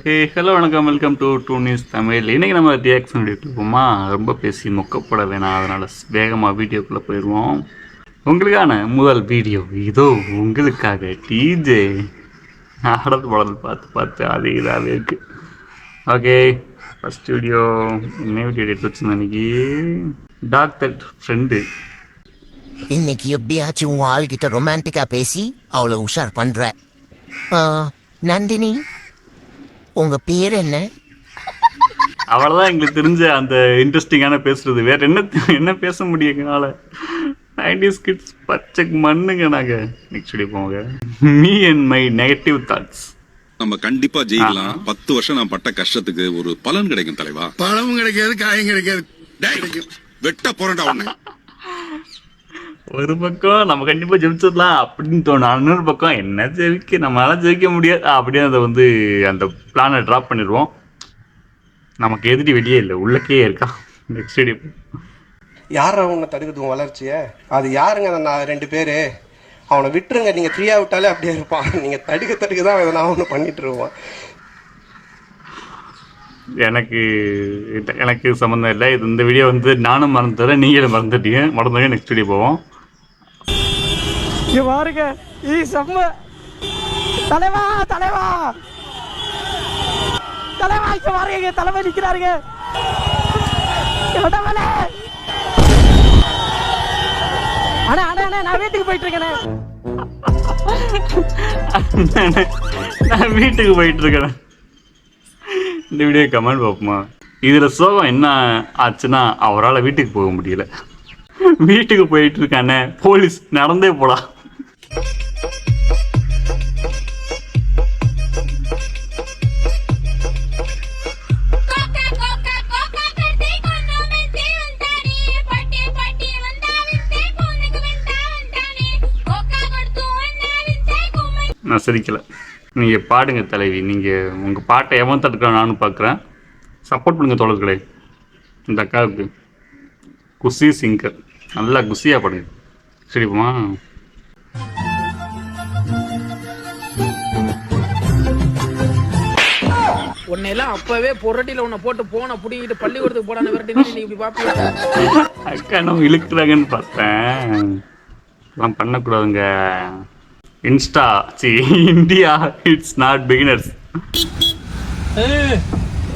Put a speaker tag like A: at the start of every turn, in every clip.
A: Okay, hello வணக்கம், welcome to to news Tamil. இன்றைக்கி நம்ம ரியாக்ஷன் வீடியோக்கு போமா. ரொம்ப பேசி மொக்கப்பட வேணாம், அதனால் வேகமாக வீடியோக்குள்ளே போயிடுவோம். உங்களுக்கான முதல் வீடியோ இதோ உங்களுக்காக. டிஜே ஆடல் படல் பார்த்து அது இதாகவே இருக்குது. ஓகே, ஃபஸ்ட் வீடியோ என்ன வீடியோ எடுத்து வச்சுருந்தேன் இன்னைக்கு. டாக்டர் ஃப்ரெண்டு
B: இன்னைக்கு எப்படியாச்சும் உன் ஆள்கிட்ட ரொமான்டிக்கா பேசி அவளை உஷார் பண்ற. நந்தினி, உங்க பேர் என்ன?
A: அவ்வளோதான் எங்களுக்கு தெரிஞ்ச அந்த இன்ட்ரெஸ்டிங்கான பேசுறது. வேற என்ன பேச முடியுங்கனால 90s கிட்ஸ் பச்சை மண்ணுங்க. நாங்கள் நெக்ஸ்ட் போங்க. Me and my negative thoughts.
C: நம்ம கண்டிப்பா ஜெயிக்கலாம். 10 வருஷம் நான் பட்ட கஷ்டத்துக்கு ஒரு பலன் கிடைக்கும் தலைவா.
D: பழமும் கிடைக்காது, காயும் கிடைக்காது.
C: வெட்ட போறடா உன்னை.
A: ஒரு பக்கம் நம்ம கண்டிப்பாக ஜெயிச்சிடலாம் அப்படின்னு தோணும், இன்னொரு பக்கம் என்ன ஜெயிக்க, நம்மளால ஜெயிக்க முடியாது அப்படின்னு அதை அந்த பிளானை ட்ராப் பண்ணிடுவோம். நமக்கு எதிரி வெளியே இல்லை, உள்ளக்கே இருக்கா. Next video.
E: யார் அவனை தடுக்குது வளர்ச்சியை? அது யாருங்க? நான் 2 பேர். அவனை விட்டுருங்க. நீங்கள் ஃப்ரீயாக விட்டாலே அப்படியே இருப்பான். நீங்கள் தடுக்க தான் அதை நான் ஒன்று பண்ணிட்டு இருவான்.
A: எனக்கு சம்மந்தம் இல்லை. இந்த வீடியோ நானும் மறந்துடுறேன், நீங்களும் மறந்துட்டீங்க. நெக்ஸ்ட் வீடியோ போவோம்.
F: பாருங்க, செம்ம தலைவா தலைவா தலைவா, இங்க பாருங்க, தலைமை நிக்கிறாருங்க. அண்ணா அண்ணா அண்ணா, நான் வீட்டுக்கு போயிட்டு இருக்கேன்.
A: நான் வீட்டுக்கு போயிட்டு இருக்கேன். இந்த வீடியோ கமெண்ட் பார்ப்போமா? இதில் சோகம் என்ன ஆச்சுன்னா, அவரால் வீட்டுக்கு போக முடியல. வீட்டுக்கு போயிட்டு இருக்கானே, போலீஸ் நடந்தே போடா. நான் சிரிக்கலை. நீங்கள் பாடுங்க தலைவி. நீங்கள் உங்கள் பாட்டை எவன் தடுக்க நானும் பார்க்குறேன். சப்போர்ட் பண்ணுங்கள் தோழர்களே. இந்த அக்காவுக்கு குஷி சிங்கர் நல்லா குஷியாக பாடுங்க. சரிப்பா.
F: உன்னையெல்லாம் அப்பவே பொரட்டியில் உன்னை போட்டு போன புடிங்கிட்டு பள்ளிக்கூடத்துக்கு போடான்னு விரட்டி நீ இப்படி பார்ப்பீங்க.
A: அக்கா நம்ம இழுக்கிறாங்கன்னு பார்த்தேன். எல்லாம் பண்ணக்கூடாதுங்க. Insta India it's not beginners.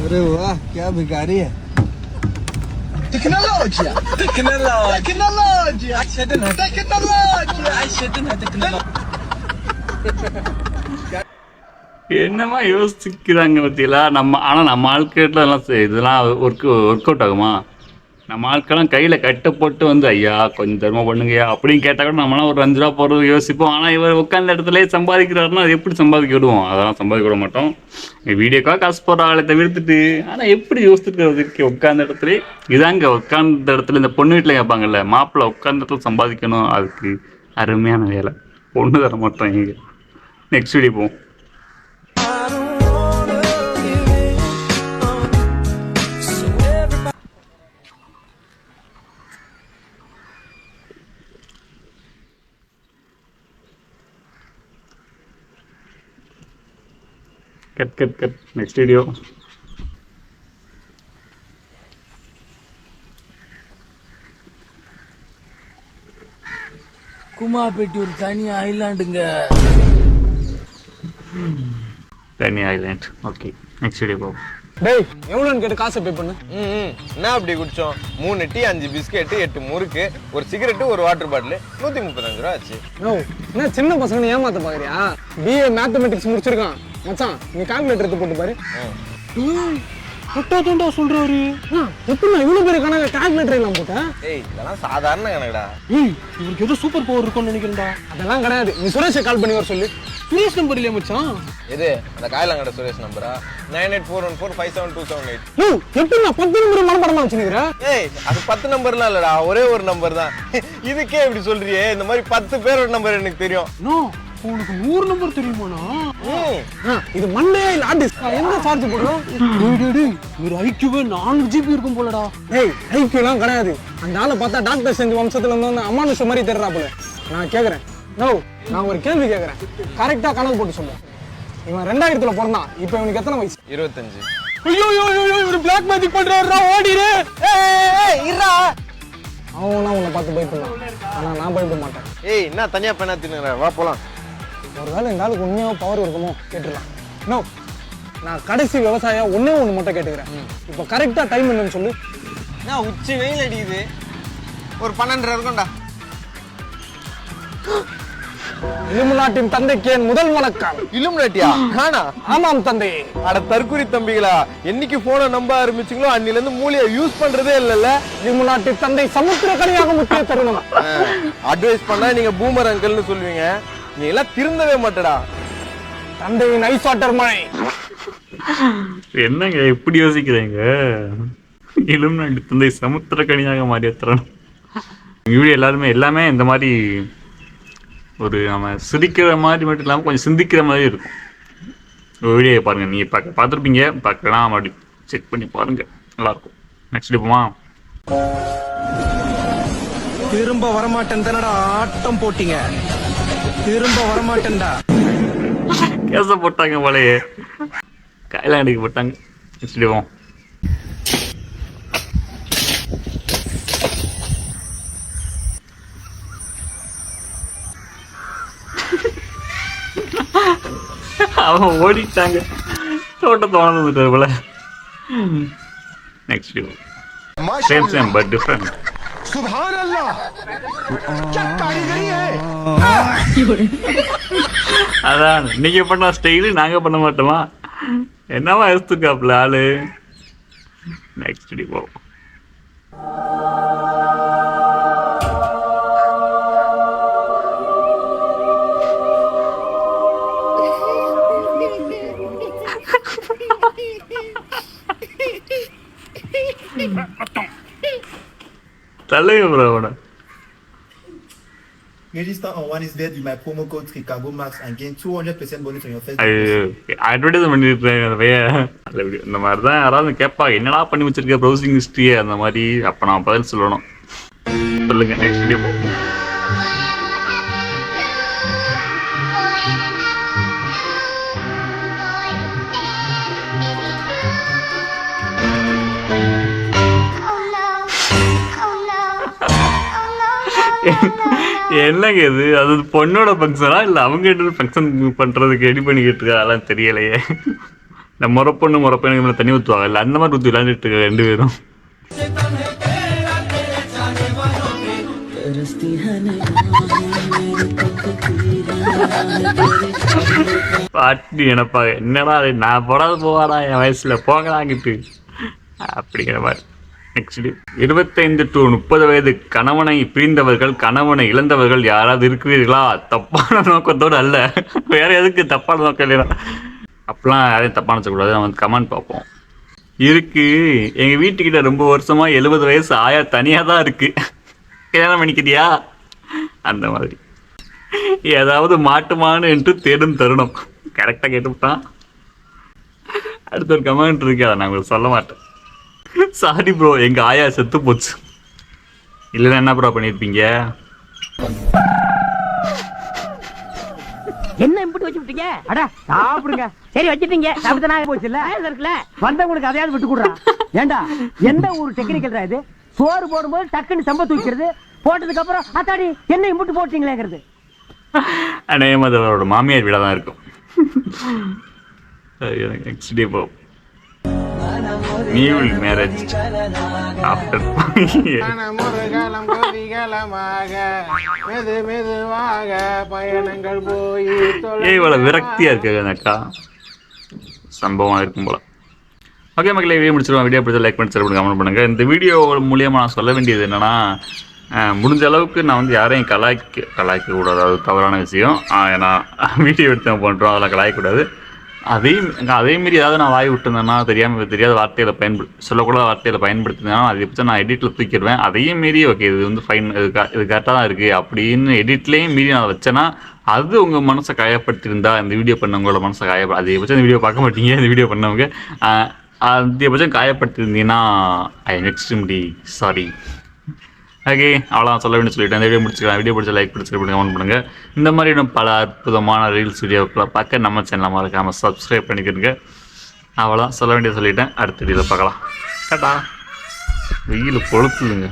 D: अरे वाह, क्या भिखारी है. टेक्नोलॉजी
A: என்னமா யோசிக்கிறாங்க பத்தியா நம்ம. ஆனால் நம்ம ஆட்கள் இதெல்லாம் ஒர்க் அவுட் ஆகுமா? நம்ம ஆட்கள்லாம் கையில் கட்டை போட்டு ஐயா கொஞ்சம் தர்மம் பண்ணுங்கய்யா அப்படின்னு கேட்டால் கூட நம்மளாம் ஒரு 5 ரூபா போடுறது யோசிப்போம். ஆனால் இவர் உட்காந்த இடத்துல சம்பாதிக்கிறாருன்னா அது எப்படி சம்பாதிக்க விடுவோம்? அதெல்லாம் சம்பாதிக்க விட மாட்டோம். வீடியோக்காக காசு போடுற ஆளை தவிர்த்துட்டு. ஆனால் எப்படி யோசிச்சுட்டு உட்காந்த இடத்துல இதாங்க, உட்காந்த இடத்துல இந்த பொண்ணு வீட்டில் கேட்பாங்கல்ல, மாப்பிள்ளை உட்காந்த இடத்துல சம்பாதிக்கணும். அதுக்கு அருமையான வேலை. பொண்ணு தர மாட்டோம் இங்கே. நெக்ஸ்ட் வீடியோ போவோம். கட். Next video.
F: குமாபேட்டி ஒரு தனி ஐலாண்டுங்க.
A: தனி ஐலாண்ட். ஓகே, நெக்ஸ்ட் வீடியோ போவோம்.
G: டேய், எவ்வளோன்னு கேட்டு காசை பே பண்ணு. என்ன அப்படி குடிச்சோம்? 3 டீ, 5 பிஸ்கெட்டு, 8 முறுக்கு, ஒரு சிகரெட்டு, ஒரு வாட்டர் பாட்டில், 135 ரூபா ஆச்சு.
F: என்ன சின்ன பசங்க ஏமாத்த பாக்குறியா? BA மேத்தமெட்டிக்ஸ் முடிச்சிருக்கான் மச்சான். நீ கால்குலேட்டர் எடுத்து போட்டு பாரு. கரெக்டா சொல்றாரு. எப்படி நான் இவ்வளவு பெரிய கணக்கு கால்குலேட்டர் எல்லாம் போட்டேன்?
G: ஏய், இதெல்லாம் சாதாரண கணக்குடா.
F: இவருக்கு ஏதோ சூப்பர் பவர் இருக்கும்னு நினைக்கிறேன்டா. அதெல்லாம் கிடையாது. நீ சுரேஷை கால் பண்ணி வர சொல்லு. சுரேஷ் நம்பர் இல்லையா மச்சான்?
G: எது அந்த காயலாங்கட சுரேஷ் நம்பரா? 9841457278.
F: எப்படி நான் 10 நம்பர் மனப்பாடமா வச்சிருக்கிறேன்?
G: ஏய், அது 10 நம்பர்லாம் இல்லடா, ஒரே ஒரு நம்பர் தான். இதுக்கே இப்படி சொல்றியே? இந்த மாதிரி 10 பேரோட நம்பர் எனக்கு தெரியும்.
F: உனக்கு 100 நம்பர் தெரியுமாண்ணா? இது மண்டே இல்ல ஆர்டிஸ்ட். என்ன சார்ஜ் போடுறோம்? ஒரு ஐக்யூவே 4 GB இருக்கும் போலடா. ஏய், ஐக்யூலாம் கிடையாது. அந்த ஆளை பார்த்தா டாக்டர் செஞ்சு வம்சத்துல இருந்து அம்மானுஷ மாதிரி தெரியறாப்புல. நான் கேக்குறேன், நான் ஒரு கேள்வி கேக்குறேன், கரெக்டா கணக்கு போட்டு சொல்லு. இவன் 2000த்துல பிறந்தான். இப்போ இவனுக்கு எத்தனை வயசு?
G: 25.
F: ஐயோ ஐயோ ஐயோ இவரு பிளாக் மேஜிக் பண்றாருடா, ஓடிரு. இருடா. அவனா உன்னை பார்த்து பயப்படலாம், ஆனா நான் பயப்பட மாட்டேன்.
G: ஏய் என்ன தனியா பெண்ணா தின்னுற, வா போலாம்.
F: ஒருவேளை இந்த ஆளுக்கு உண்மையாக பவர் இருக்குமோ கேட்டுடலாம். நோ, நான் கடைசி விவசாயியா ஒண்ணே ஒன்று மட்டும் கேட்டுக்கிறேன். இப்போ கரெக்டா டைம் என்னன்னு சொல்லு.
G: நான் உச்சி வெயில் அடிக்குது, ஒரு 12:30 இருக்கும்டா.
F: இலுமினாட்டின் தந்தைக்கு என் முதல் வணக்கம்.
G: இலுமினாட்டியா? நானா?
F: ஆமாம் தந்தை.
G: அட தற்குறி தம்பிகளா, என்னைக்கு போனை நம்ப ஆரம்பிச்சிங்களோ அன்னில இருந்து மூளையை யூஸ் பண்றதே இல்லல்ல.
F: இலுமினாட்டி தந்தை சமுத்திரக்கனியாக முக்கிய தருணம்.
G: அட்வைஸ் பண்ணா நீங்க பூமர் அங்கிள்னு சொல்லுவீங்க, நீ எல்லாம் திருந்தவே மாட்டடா.
F: தந்தையின் ஐஸ் வாட்டர் மழை.
A: என்னங்க எப்படி யோசிக்கிறீங்க? இலுமினாட்டி தந்தை சமுத்திரக்கனியாக மாறிய தருணம். வீடியோ எல்லாமே இந்த மாதிரி ஒரு நம்ம சிரிக்கிற மாதிரி மட்டும் இல்லாமல் கொஞ்சம் சிந்திக்கிற மாதிரி இருக்கும். வீடியோ பாருங்கள், நீங்கள் பார்த்துருப்பீங்க, பார்க்கலாம் அப்படி செக் பண்ணி பாருங்கள், நல்லாயிருக்கும். நெக்ஸ்ட் இப்போமா
H: திரும்ப வரமாட்டேன் தானடா ஆட்டம் போட்டீங்க, திரும்ப வரமாட்டேன்டா.
A: கேச போட்டாங்க போலயே, கைலாண்டிக்கு போட்டாங்க. நெக்ஸ்ட் இப்போம் அவன் ஓடிட்டாங்க, தோட்டத்தை வளர்ந்துட்டாரு போல. Next same but different.
H: सुभान अल्लाह, क्या कारीगरी है.
A: அதான் நீங்க பண்ண ஸ்டைலு நாங்க பண்ண மாட்டோமா? என்னவா எடுத்துக்காப்ல ஆளு. நெக்ஸ்ட் போ. தலைய ப்ரோட
I: Register on one is dead with my promo code Chicago Max and gain 200% bonus on your first.
A: Advertise பண்ணிருக்கேன். இந்த மாதிரி தான் யாராவது கேட்பாங்க, என்னடா பண்ணி வச்சிருக்க ப்ரௌசிங் ஹிஸ்ட்ரியே அந்த மாதிரி. அப்போ நான் பதில் சொல்லணும். சொல்லுங்க நெக்ஸ்ட் வீடியோ. என்னங்க இது? அது பொண்ணோட ஃபங்க்ஷனா இல்லை அவங்க ஃபங்க்ஷன் பண்ணுறதுக்கு ரெடி பண்ணிக்கிட்டு இருக்கா? அதெல்லாம் தெரியலையே. இந்த முறப்பொண்ணு தண்ணி ஊற்றுவாங்க இல்லை, அந்த மாதிரி ஊற்றி விளையாண்டுட்டு இருக்க ரெண்டு பேரும். பாட்டி நினைப்பாங்க, என்னடா நான் போடாது போவாடா என் வயசுல போகலாங்கிட்டு அப்படிங்கிற மாதிரி. நெக்ஸ்ட் 25 to 30 வயது கணவனை பிரிந்தவர்கள், கணவனை இழந்தவர்கள் யாராவது இருக்கிறீர்களா? தப்பான நோக்கத்தோடு அல்ல, வேற எதுக்கு தப்பான நோக்கம் இல்லையா? அப்பெல்லாம் யாரையும் தப்பான வச்சக்கூடாது. நம்ம வந்து கமெண்ட் பார்ப்போம். இருக்கு, எங்க வீட்டுக்கிட்ட ரொம்ப வருஷமா 70 வயசு ஆயா தனியா தான் இருக்கு, கல்யாணம் பண்ணிக்கிறியா? அந்த மாதிரி ஏதாவது மாட்டுமான்னு என்று தேடும் தருணம். கரெக்டா கேட்டுவிட்டான். அடுத்த ஒரு கமெண்ட் இருக்கு, அதை நான் உங்களுக்கு சொல்ல மாட்டேன். சாரி ப்ரோ, எங்க ஆயா செத்து போச்சு. இல்லைன்னா என்ன ப்ரோ பண்ணிருப்பீங்க?
J: என்ன இம்புட்டு வச்சு விட்டீங்க? அட சாப்பிடுங்க. சரி வச்சிட்டீங்க, சாப்பிட்டு நான் போச்சு இல்ல இருக்குல்ல, வந்தவங்களுக்கு அதையாவது விட்டு கொடுறா. ஏண்டா எந்த ஒரு டெக்னிக்கல்ரா இது? சோறு போடும்போது டக்குன்னு செம்ப தூக்கிறது, போட்டதுக்கு அப்புறம் அத்தாடி என்ன இம்புட்டு போட்டீங்களேங்கிறது.
A: அநேகமாதவரோட மாமியார் வீடாக தான் இருக்கும். நெக்ஸ்ட் டே போ. நியூ மேரேஜ் ஆஃப்டர்
F: பயணங்கள் போய்
A: இவ்வளவு விரக்தியா இருக்கு அக்கா, சம்பவம் இருக்கும் போல. ஓகே மக்களே, வீடியோ முடிச்சிருவோம். வீடியோ பிடிச்சா லைக் பண்ணி ஷேர் கமெண்ட் பண்ணுங்க. இந்த வீடியோ மூலியமாக நான் சொல்ல வேண்டியது என்னன்னா, முடிஞ்ச அளவுக்கு நான் வந்து யாரையும் கலாய்க்க கூடாது, அது தவறான விஷயம். ஏன்னா வீடியோ எடுத்து பண்ணுறோம், அதெல்லாம் கலாய்க்கக்கூடாது. அதேமாரி ஏதாவது நான் வாய் விட்டுருந்தேன்னா, தெரியாத வார்த்தைகளை சொல்லக்கூடாத வார்த்தைகளை பயன்படுத்தினா அதை பற்றி நான் எடிட்டில் தூக்கிடுவேன். அதையும் மீறி ஓகே இது வந்து ஃபைன், இது கரெக்டாக தான் இருக்குது அப்படின்னு எடிட்லேயும் மீறி நான் வச்சேன்னா அது உங்கள் மனசை காயப்படுத்தியிருந்தா, இந்த வீடியோ பண்ணவங்களோட மனசை அதிகபட்சம் இந்த வீடியோ பார்க்க மாட்டீங்க, இந்த வீடியோ பண்ணவங்க அதிகபட்சம் காயப்படுத்தியிருந்தீங்கன்னா I am extremely sorry. Okay அவ்வளோதான் சொல்ல வேண்டிய சொல்லிட்டேன். இந்த வீடியோ முடிச்சுக்கலாம். வீடியோ பிடிச்ச லைக் பிடிச்சி கமெண்ட் பண்ணுங்கள். இந்த மாதிரி இன்னும் பல அற்புதமான ரீல்ஸ் வீடியோக்களை பார்க்க நம்ம சேனலை மறக்காமல் சப்ஸ்கிரைப் பண்ணிக்கிறங்க. அவ்வளோதான் சொல்ல வேண்டிய சொல்லிட்டேன். அடுத்த வீடியோவில் பார்க்கலாம். டாடா. வெயில் கொளுத்துதுங்க.